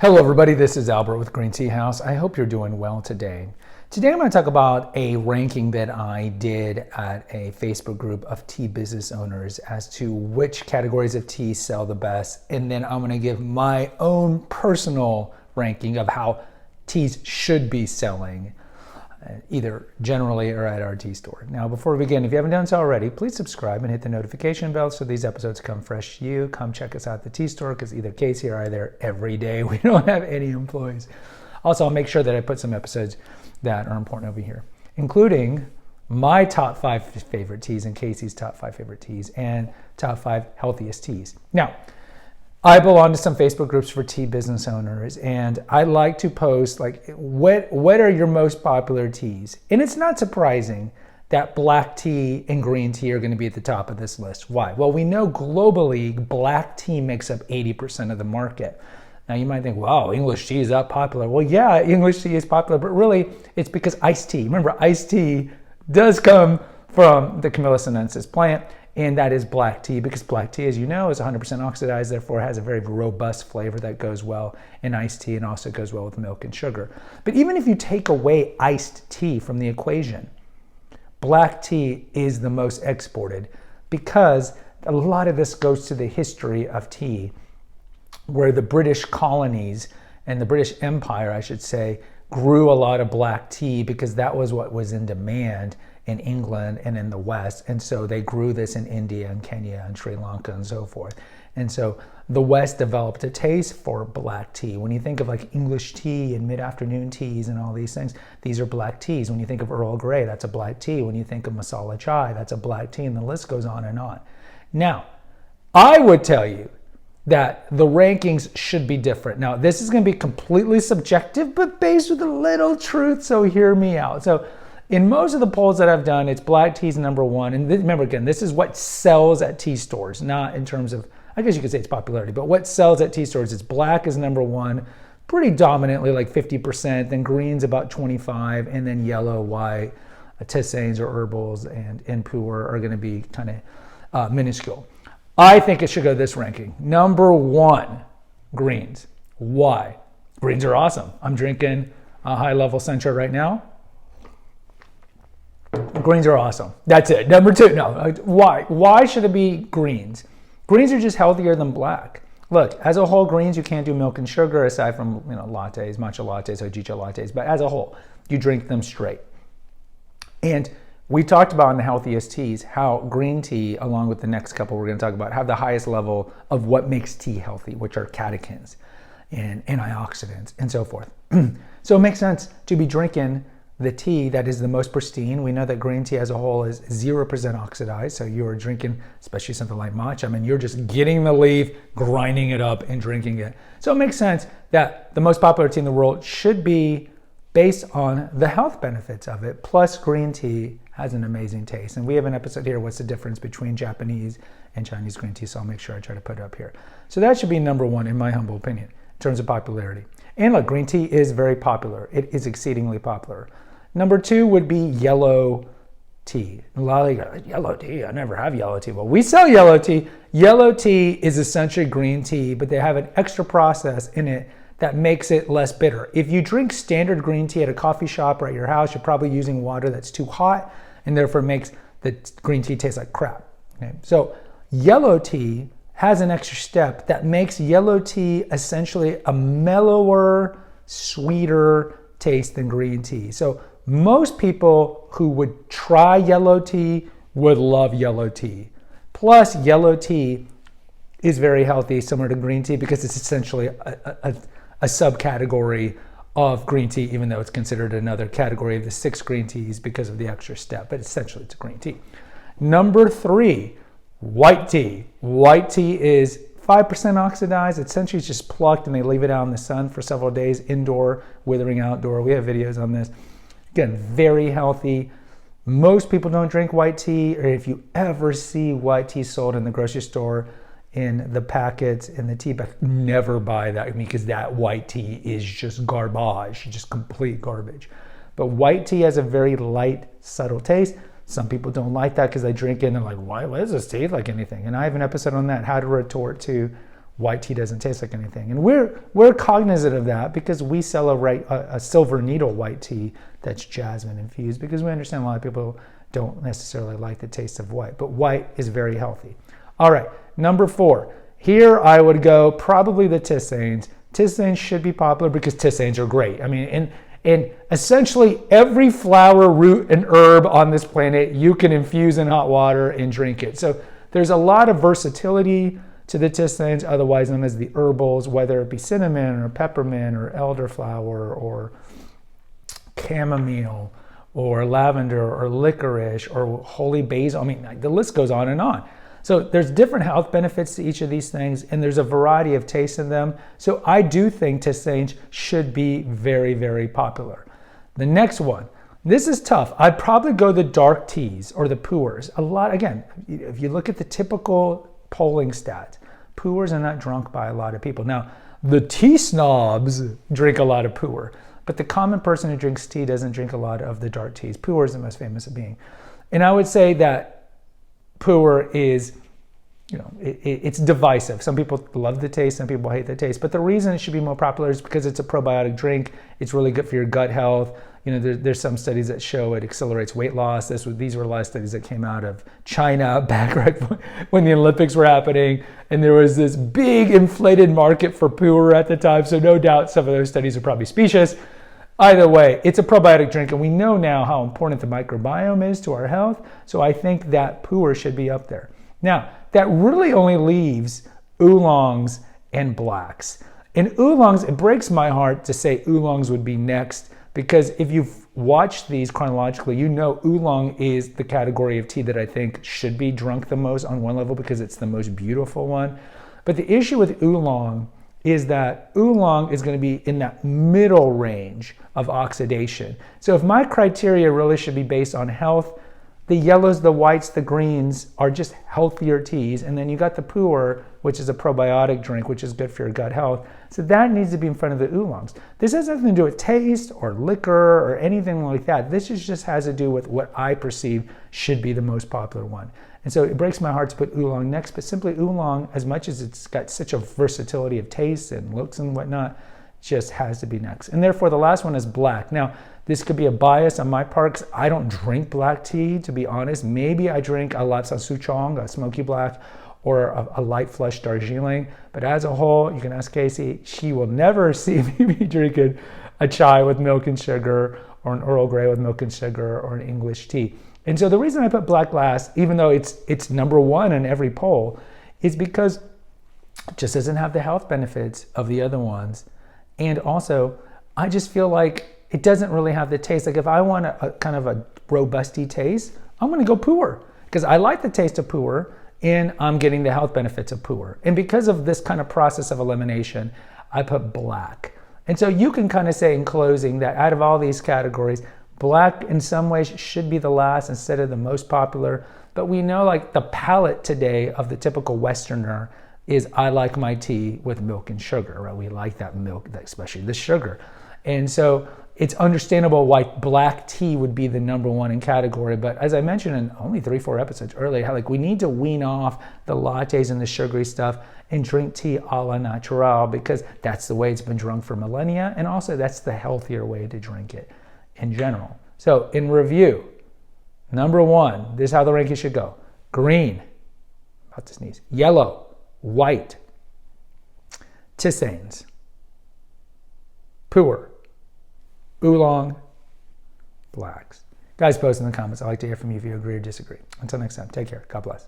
Hello everybody, this is Albert with Green Tea House. I hope you're doing well today. Today I'm going to talk about a ranking that I did at a Facebook group of tea business owners as to which categories of tea sell the best, and then I'm going to give my own personal ranking of how teas should be selling, either generally or at our tea store. Now, before we begin, if you haven't done so already, please subscribe and hit the notification bell so these episodes come fresh to you. Come check us out at the tea store because either Casey or I are there every day. We don't have any employees. Also, I'll make sure that I put some episodes that are important over here, including my top 5 favorite teas and Casey's top 5 favorite teas and top 5 healthiest teas. Now, I belong to some Facebook groups for tea business owners, and I like to post like, what are your most popular teas? And it's not surprising that black tea and green tea are going to be at the top of this list. Why? Well, we know globally black tea makes up 80% of the market. Now you might think, wow, English tea is that popular. Well, yeah, English tea is popular, but really it's because iced tea. Remember, iced tea does come from the Camellia sinensis plant, and that is black tea because black tea, as you know, is 100% oxidized, therefore has a very robust flavor that goes well in iced tea and also goes well with milk and sugar. But even if you take away iced tea from the equation, black tea is the most exported because a lot of this goes to the history of tea, where the British colonies and the British Empire, I should say, grew a lot of black tea because that was what was in demand in England and in the West. And so they grew this in India and Kenya and Sri Lanka and so forth. And so the West developed a taste for black tea. When you think of like English tea and mid-afternoon teas and all these things, these are black teas. When you think of Earl Grey, that's a black tea. When you think of masala chai, that's a black tea, and the list goes on and on. Now, I would tell you that the rankings should be different. Now, this is going to be completely subjective, but based with a little truth, so hear me out. So in most of the polls that I've done, it's black tea's number one. And remember, again, this is what sells at tea stores, not in terms of, I guess you could say it's popularity, but what sells at tea stores is black is number one, pretty dominantly, like 50%, then green's about 25%, and then yellow, white, tisanes or herbals, and pu'er are going to be kind of minuscule. I think it should go this ranking. Number one, greens. Why? Greens are awesome. I'm drinking a high-level Sencha right now. Greens are awesome. That's it. Number two, no. Why? Why should it be greens? Greens are just healthier than black. Look, as a whole, greens, you can't do milk and sugar aside from lattes, matcha lattes, hojicha lattes, but as a whole, you drink them straight. And we talked about in the healthiest teas how green tea, along with the next couple we're going to talk about, have the highest level of what makes tea healthy, which are catechins and antioxidants and so forth. So it makes sense to be drinking the tea that is the most pristine. We know that green tea as a whole is 0% oxidized. So you're drinking, especially something like matcha, I mean, you're just getting the leaf, grinding it up and drinking it. So it makes sense that the most popular tea in the world should be based on the health benefits of it. Plus green tea has an amazing taste. And we have an episode here, what's the difference between Japanese and Chinese green tea. So I'll make sure I try to put it up here. So that should be number one in my humble opinion in terms of popularity. And look, green tea is very popular. It is exceedingly popular. Number two would be yellow tea. A lot of you go, yellow tea? I never have yellow tea. Well, we sell yellow tea. Yellow tea is essentially green tea, but they have an extra process in it that makes it less bitter. If you drink standard green tea at a coffee shop or at your house, you're probably using water that's too hot and therefore makes the green tea taste like crap. Okay? So yellow tea has an extra step that makes yellow tea essentially a mellower, sweeter taste than green tea. So most people who would try yellow tea would love yellow tea. Plus, yellow tea is very healthy, similar to green tea, because it's essentially a subcategory of green tea, even though it's considered another category of the 6 green teas because of the extra step, but essentially it's a green tea. Number 3, white tea. White tea is 5% oxidized. Essentially it's just plucked and they leave it out in the sun for several days, indoor, withering outdoor. We have videos on this. Again, very healthy. Most people don't drink white tea, or if you ever see white tea sold in the grocery store in the packets, in the tea bag, never buy that, because that white tea is just garbage, just complete garbage. But white tea has a very light, subtle taste. Some people don't like that because they drink it and they're like, why does this taste like anything? And I have an episode on that, how to retort to white tea doesn't taste like anything. And we're cognizant of that because we sell a silver needle white tea that's jasmine infused, because we understand a lot of people don't necessarily like the taste of white, but white is very healthy. All right, number 4. Here I would go probably the tisanes. Tisanes should be popular because tisanes are great. I mean, in essentially every flower, root, and herb on this planet, you can infuse in hot water and drink it. So there's a lot of versatility to the tisanes, otherwise known as the herbals, whether it be cinnamon or peppermint or elderflower or chamomile or lavender or licorice or holy basil. I mean, the list goes on and on. So there's different health benefits to each of these things, and there's a variety of tastes in them. So I do think tisanes should be very, very popular. The next one, this is tough. I'd probably go the dark teas or the pu'ers. A lot, again, if you look at the typical polling stats, pu'ers are not drunk by a lot of people. Now, the tea snobs drink a lot of pu'er, but the common person who drinks tea doesn't drink a lot of the dark teas. Pu'er is the most famous of being. And I would say that pu'er is, it's divisive. Some people love the taste, some people hate the taste. But the reason it should be more popular is because it's a probiotic drink. It's really good for your gut health. There's some studies that show it accelerates weight loss. These were a lot of studies that came out of China back right when the Olympics were happening. And there was this big inflated market for pu'er at the time. So no doubt some of those studies are probably specious. Either way, it's a probiotic drink, and we know now how important the microbiome is to our health, so I think that pu'er should be up there. Now, that really only leaves oolongs and blacks. In oolongs, it breaks my heart to say oolongs would be next, because if you've watched these chronologically, oolong is the category of tea that I think should be drunk the most on one level because it's the most beautiful one. But the issue with oolong is that oolong is going to be in that middle range of oxidation. So if my criteria really should be based on health, the yellows, the whites, the greens are just healthier teas. And then you got the pu'er, which is a probiotic drink, which is good for your gut health. So that needs to be in front of the oolongs. This has nothing to do with taste or liquor or anything like that. This just has to do with what I perceive should be the most popular one. And so it breaks my heart to put oolong next, but simply oolong, as much as it's got such a versatility of taste and looks and whatnot, just has to be next. And therefore, the last one is black. Now, this could be a bias on my part because I don't drink black tea, to be honest. Maybe I drink a Lapsang Souchong, a smoky black, or a light flush Darjeeling. But as a whole, you can ask Casey, she will never see me be drinking a chai with milk and sugar or an Earl Grey with milk and sugar or an English tea. And so the reason I put black last, even though it's number 1 in every poll, is because it just doesn't have the health benefits of the other ones. And also, I just feel like it doesn't really have the taste. Like if I want a kind of a robusty taste, I'm going to go pu'er because I like the taste of pu'er and I'm getting the health benefits of pu'er. And because of this kind of process of elimination, I put black. And so you can kind of say in closing that out of all these categories, black in some ways should be the last instead of the most popular. But we know like the palate today of the typical Westerner is I like my tea with milk and sugar, right? We like that milk, especially the sugar. And so it's understandable why black tea would be the number 1 in category. But as I mentioned in only 3-4 episodes earlier, how like we need to wean off the lattes and the sugary stuff and drink tea a la natural because that's the way it's been drunk for millennia. And also that's the healthier way to drink it in general. So in review, number 1, this is how the ranking should go. Green, about to sneeze, yellow, white, tisanes, pu'er, oolong, blacks. Guys, post in the comments. I'd like to hear from you if you agree or disagree. Until next time, take care. God bless.